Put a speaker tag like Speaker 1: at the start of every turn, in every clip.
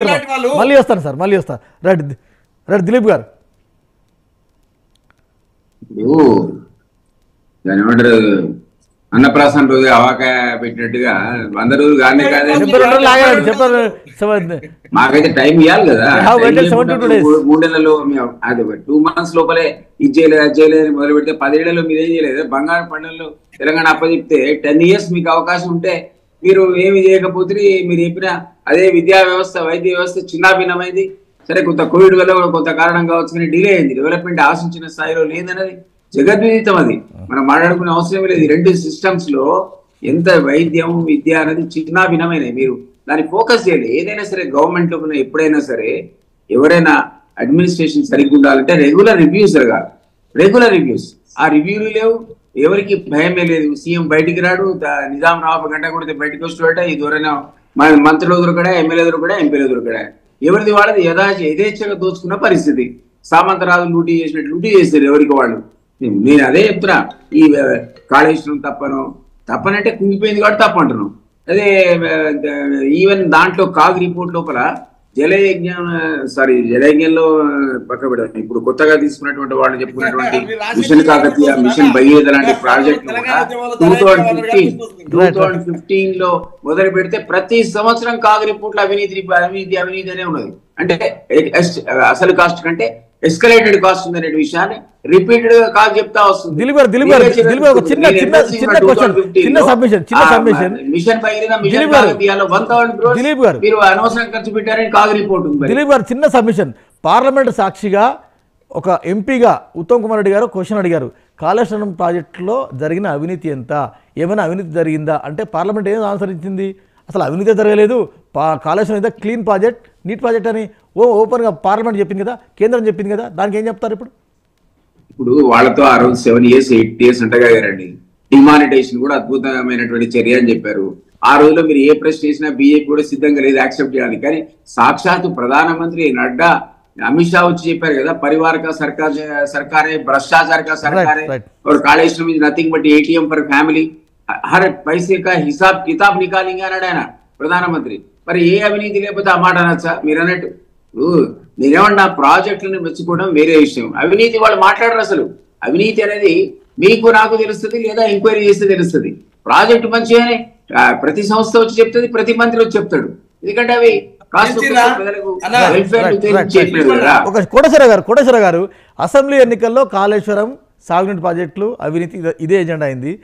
Speaker 1: మళ్ళీ వస్తాను సార్, మళ్ళీ వస్తాను. రైట్ రైట్ దిలీప్ గారు.
Speaker 2: ఇప్పుడు దాని ఏమంటారు, అన్నప్రాసన రోజు అవాకాయ పెట్టినట్టుగా 100 రోజులు కానీ మాకైతే టైం ఇవ్వాలి కదా. 3 నెలలు అది 2 months లోపలే ఇది చేయలేదు అది చేయలేదు మొదలు పెడితే 10 ఏళ్లలో మీరు ఏం చేయలేదు. బంగారు పండుగలు తెలంగాణ అప్పచెప్తే 10 years మీకు అవకాశం ఉంటే మీరు ఏమి చేయకపోతే మీరు చెప్పిన అదే విద్యా వ్యవస్థ వైద్య వ్యవస్థ చిన్నాభిన్నమైంది. సరే కొంత కోవిడ్ వల్ల కొంత కారణం కావచ్చు కానీ డిలే అయింది. డెవలప్మెంట్ ఆశించిన స్థాయిలో లేదన్నది జగద్విదితం. అది మనం మాట్లాడుకునే అవసరం లేదు. 2 systems లో ఎంత వైద్యం విద్య అనేది చిన్నాభిన్నమైనవి. మీరు దాన్ని ఫోకస్ చేయాలి. ఏదైనా సరే గవర్నమెంట్ ఎప్పుడైనా సరే ఎవరైనా అడ్మినిస్ట్రేషన్ సరిగ్గా ఉండాలంటే రెగ్యులర్ రివ్యూస్ జరగాలి. Regular reviews. ఆ రివ్యూలు లేవు, ఎవరికి భయమే లేదు. సీఎం బయటికి రాడు, నిజాం రావు గంట కొడితే బయటకు వస్తుట. ఇది ఎవరైనా మంత్రులు దొరకడా, ఎమ్మెల్యే దొరకడా, ఎంపీలు దొరకడా, ఎవరిది వాళ్ళది యథేచ్ఛగా దోచుకున్న పరిస్థితి. సామంతరాజు లూటీ చేసినట్టు లూటీ చేస్తారు ఎవరికి వాళ్ళు. నేను అదే చెప్తున్నా. ఈ కాళేశ్వరం తప్పనంటే కుంగిపోయింది కాబట్టి తప్పు అంటున్నాం. అదే ఈవెన్ దాంట్లో కాగ్ రిపోర్ట్ లోపల జలయజ్ఞంలో పక్క పెడతాం. ఇప్పుడు కొత్తగా తీసుకున్నటువంటి వాళ్ళు చెప్పుకున్నటువంటి మిషన్ కాకతీయ, మిషన్ భగీరథ లాంటి ప్రాజెక్టులు కూడా 2015 లో మొదలు పెడితే ప్రతి సంవత్సరం కాగ్ రిపోర్ట్ లో అవినీతి అనే ఉన్నది. అంటే అసలు కాస్ట్ కంటే ఎస్కలేటెడ్ కాస్ట్ ఉందనే విషయాన్ని రిపీటెడ్ గా కాదు చెప్తా వస్తుంది. మిషన్ మీరు అనవసరం ఖర్చు పెట్టారని కాగ్ రిపోర్ట్ ఉంది.
Speaker 1: దిలీప్ గారు చిన్న సబ్మిషన్. పార్లమెంట్ సాక్షిగా ఒక ఎంపీగా ఉత్తమ్ కుమార్ రెడ్డి గారు క్వశ్చన్ అడిగారు, కాళేశ్వరం ప్రాజెక్టులో జరిగిన అవినీతి ఎంత, ఏమైనా అవినీతి జరిగిందా అంటే పార్లమెంట్ ఏం ఆన్సర్ ఇచ్చింది, అసలు అవినీతి జరగలేదు, కాళేశ్వరం అయితే క్లీన్ ప్రాజెక్ట్, నీట్ ప్రాజెక్ట్ అని ఓపెన్గా పార్లమెంట్ చెప్పింది కదా, కేంద్రం చెప్పింది కదా, దానికి ఏం చెప్తారు ఇప్పుడు?
Speaker 2: ఇప్పుడు వాళ్ళతో ఆ రోజు 7 years 8 years అంటగారండి. డిమానిటైజేషన్ కూడా అద్భుతమైనటువంటి చర్య అని చెప్పారు. ఆ రోజులో మీరు ఏ ప్రశ్న చేసినా బీజేపీ కూడా సిద్ధంగా లేదు యాక్సెప్ట్ చేయడానికి. కానీ సాక్షాత్తు ప్రధానమంత్రి నడ్డా, అమిత్ షా వచ్చి చెప్పారు కదా, పరివార్ కా సర్కారే భ్రష్టాచార్ కా సర్కారే और Kaleshwaram is nothing but ATM for family, హర్ పైసే కా హిసాబ్ కితాబ్ నికాలింగ్ అన్నాడు ఆయన ప్రధానమంత్రి. మరి ఏ అవినీతి లేకపోతే ఆ మాట అనొచ్చా? మీరు అన్నట్టు నేనేమన్నా ప్రాజెక్టులను మెచ్చుకోవడం వేరే విషయం. అవినీతి వాళ్ళు మాట్లాడరు. అసలు అవినీతి అనేది మీకు నాకు తెలుస్తుంది, లేదా ఎంక్వైరీ చేస్తే తెలుస్తుంది. ప్రాజెక్టు మంచిగానే ప్రతి సంస్థ వచ్చి చెప్తుంది, ప్రతి మంత్రి వచ్చి చెప్తాడు. ఎందుకంటే అవి
Speaker 1: కోటేశ్వర గారు అసెంబ్లీ ఎన్నికల్లో కాళేశ్వరం సాగునీటి ప్రాజెక్టులు అవినీతి ఇదే ఎజెండా అయింది.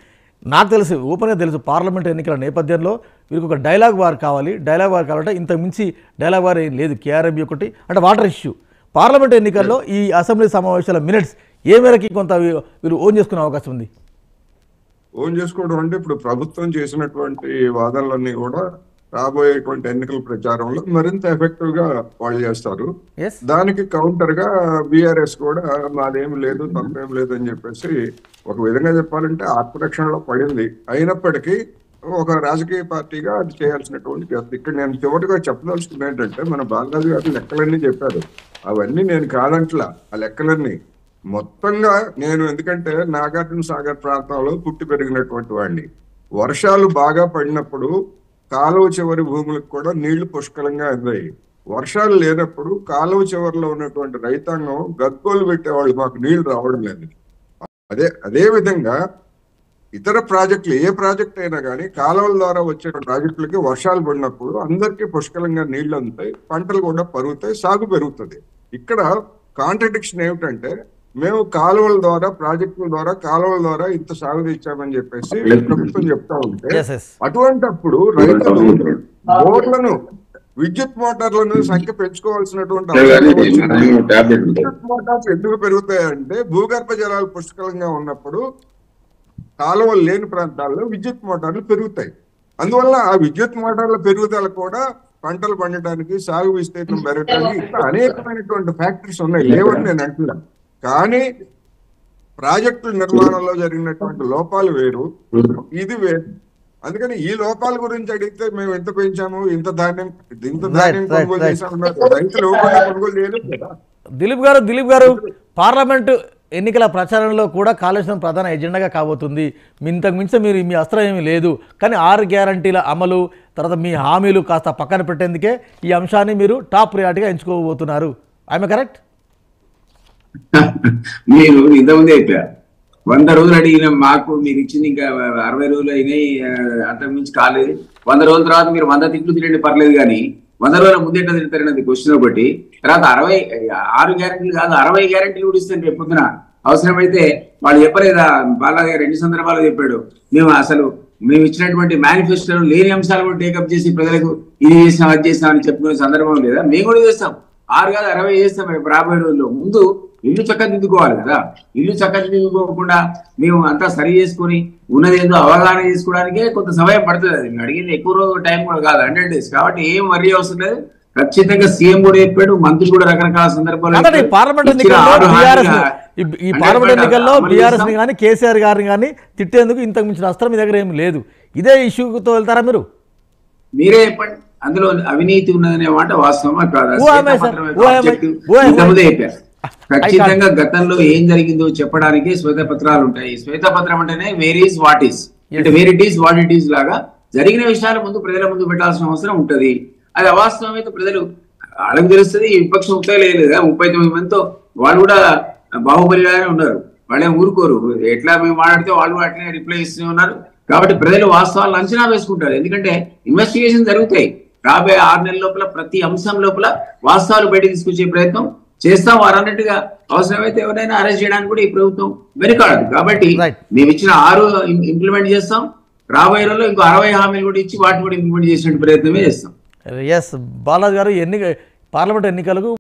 Speaker 1: నాకు తెలుసు, ఓపెన్గా తెలుసు, పార్లమెంట్ ఎన్నికల నేపథ్యంలో వీరికి ఒక డైలాగ్ వార్ కావాలి. డైలాగ్ వార్ కావాలంటే ఇంతకు మించి డైలాగ్ వార్ ఏం లేదు. కేఆర్ఎంబీ ఒకటి అంటే వాటర్ ఇష్యూ. పార్లమెంట్ ఎన్నికల్లో ఈ అసెంబ్లీ సమావేశాల మినిట్స్ ఏ మేరకి కొంత వీరు ఓన్ చేసుకునే అవకాశం ఉంది?
Speaker 3: ఓన్ చేసుకోవడం అంటే ఇప్పుడు ప్రభుత్వం చేసినటువంటి వాదనలన్నీ కూడా రాబోయేటువంటి ఎన్నికల ప్రచారంలో మరింత ఎఫెక్టివ్ గా వాళ్ళు చేస్తారు. దానికి కౌంటర్ గా బీఆర్ఎస్ కూడా మాదేమి లేదు, తప్పేం లేదు అని చెప్పేసి ఒక విధంగా చెప్పాలంటే ఆత్మరక్షణలో పడింది. అయినప్పటికీ ఒక రాజకీయ పార్టీగా అది చేయాల్సినటువంటి. ఇక్కడ నేను చివరిగా చెప్పదలుచుకుంది ఏంటంటే, మన బాలరాజు గారు లెక్కలన్నీ చెప్పారు. అవన్నీ నేను కాదంట్లా. ఆ లెక్కలన్నీ మొత్తంగా నేను, ఎందుకంటే నాగార్జున సాగర్ ప్రాంతంలో పుట్టి పెరిగినటువంటి వాడిని. వర్షాలు బాగా పడినప్పుడు కాలువ చివరి భూములకు కూడా నీళ్లు పుష్కలంగా అందాయి. వర్షాలు లేనప్పుడు కాలువ చివరిలో ఉన్నటువంటి రైతాంగం గగ్గోలు పెట్టేవాళ్ళు, మాకు నీళ్లు రావడం లేదు. అదే విధంగా ఇతర ప్రాజెక్టులు, ఏ ప్రాజెక్ట్ అయినా కానీ కాలువల ద్వారా వచ్చే ప్రాజెక్టులకి వర్షాలు పడినప్పుడు అందరికీ పుష్కలంగా నీళ్లు అందుతాయి, పంటలు కూడా పెరుగుతాయి, సాగు పెరుగుతుంది. ఇక్కడ కాంట్రడిక్షన్ ఏమిటంటే, మేము కాలువల ద్వారా, ప్రాజెక్టుల ద్వారా, కాలువల ద్వారా ఇంత సాగు తెచ్చామని చెప్పేసి ప్రభుత్వం చెప్తా ఉంటే, అటువంటిప్పుడు రైతులు బోర్లను, విద్యుత్ మోటార్లను సంఖ్య పెంచుకోవాల్సినటువంటి విద్యుత్ మోటార్లు ఎందుకు పెరుగుతాయంటే, భూగర్భ జలాలు పుష్కలంగా ఉన్నప్పుడు కాలువలు లేని ప్రాంతాల్లో విద్యుత్ మోటార్లు పెరుగుతాయి. అందువల్ల ఆ విద్యుత్ మోటార్ల పెరుగుదల కూడా పంటలు పండటానికి, సాగు విస్తీర్ణం పెరగడానికి ఇట్లా అనేకమైనటువంటి ఫ్యాక్టరీస్ ఉన్నాయి, లేవని నేను అంటున్నాను. కానీ ప్రాజెక్టుల నిర్మాణంలో జరిగినటువంటి లోపాలు వేరు, ఇది వేరు. అందుకని ఈ లోపాల గురించి అడిగితే మేము ఎంత పెంచాము, ఇంత ధాన్యం కొనుగోలు చేసాము, రైతులు కొనుగోలు చేయలేదు కదా.
Speaker 1: దిలీప్ గారు పార్లమెంటు ఎన్నికల ప్రచారంలో కూడా కాళేశ్వరం ప్రధాన ఎజెండాగా కాబోతుంది. ఇంతకు మించి మీరు మీ అస్త్రం ఏమీ లేదు. కానీ 6 గ్యారంటీల అమలు తర్వాత మీ హామీలు కాస్త పక్కన పెట్టేందుకే ఈ అంశాన్ని మీరు టాప్ ప్రియారిటీగా ఎంచుకోబోతున్నారు. I'm correct?
Speaker 2: మీరు ఇంతకుముందే చెప్పారు 100 రోజులు అడిగిన మాకు మీరు ఇచ్చింది ఇంకా 60 రోజులు అయినాయి, అంతకుమించి కాలేదు. 100 రోజుల తర్వాత మీరు 100 తిట్లు తినండి పర్లేదు, కానీ 100 రోజుల ముందేట తింటారన్నది క్వశ్చన్ ఒకటి. తర్వాత 6 గ్యారెంటీలు కాదు 60 గ్యారెంటీలు కూడా ఇస్తాను రేపు పొద్దున. అవసరమైతే వాళ్ళు చెప్పలేదా, బాలాగారు 2 సందర్భాలు చెప్పాడు, మేము ఇచ్చినటువంటి మేనిఫెస్టోలో లేని అంశాలు కూడా టేకప్ చేసి ప్రజలకు ఇది చేసినాం అది చేసినాం అని చెప్పుకునే సందర్భం లేదా? మేము కూడా చేస్తాం. 6 కాదు 60 చేస్తాం రాబోయే రోజుల్లో. ముందు ఇల్లు చక్కదిద్దుకోవాలి కదా. ఇల్లు చక్కదిద్దుకోకుండా మేము అంతా సరి చేసుకుని ఉన్నదేందో అవగాహన చేసుకోవడానికే కొంత సమయం పడుతుంది. అది అడిగింది ఎక్కువ రోజు టైం కూడా కాదు, 100 days. కాబట్టి ఏం వరి అవసరం లేదు. ఖచ్చితంగా సీఎం కూడా చెప్పాడు, మంత్రులు కూడా రకరకాల సందర్భాలు.
Speaker 1: పార్లమెంట్ ఎన్నికల్లో బీఆర్ఎస్ ని కానీ కేసీఆర్ గారిని కానీ తిట్టేందుకు ఇంతకు మించిన అస్త్రం మీ దగ్గర ఏమి లేదు. ఇదే ఇష్యూతో వెళ్తారా మీరు?
Speaker 2: మీరే చెప్పండి, అందులో అవినీతి ఉన్నదనే మాట వాస్తవమా కాదా? ఖచ్చితంగా గతంలో ఏం జరిగిందో చెప్పడానికి శ్వేతపత్రాలు ఉంటాయి. శ్వేతపత్రం అంటేనే వేర్ ఈస్ వాట్ ఈస్, అంటే where it is what it is లాగా జరిగిన విషయాల ముందు ప్రజల ముందు పెట్టాల్సిన అవసరం ఉంటది. అది అవాస్తవం అయితే ప్రజలు వాళ్ళకి తెలుస్తుంది. విపక్షం ఉపయోగలేదు కదా, 39 మందితో వాళ్ళు కూడా బాహుబలిగానే ఉన్నారు, వాళ్ళేం ఊరుకోరు. ఎట్లా మేము మాట్లాడితే వాళ్ళు అట్లనే రిప్లై ఇస్తూనే ఉన్నారు. కాబట్టి ప్రజలు వాస్తవాలను అంచనా వేసుకుంటారు. ఎందుకంటే ఇన్వెస్టిగేషన్ జరుగుతాయి. రాబోయే 6 నెలల లోపల ప్రతి అంశం లోపల వాస్తవాలు బయట తీసుకొచ్చే ప్రయత్నం చేస్తాం. వారన్నట్టుగా అవసరమైతే ఎవరైనా అరెస్ట్ చేయడానికి కూడా ఈ ప్రభుత్వం వెనుకాడదు. కాబట్టి మేము ఇచ్చిన 6 ఇంప్లిమెంట్ చేస్తాం. రాబోయే రోజుల్లో ఇంకో 60 హామీలు కూడా ఇచ్చి వాటిని కూడా ఇంప్లిమెంట్ చేసే ప్రయత్నమే చేస్తాం.
Speaker 1: ఎస్ బాలాజీ గారు, పార్లమెంట్ ఎన్నికలకు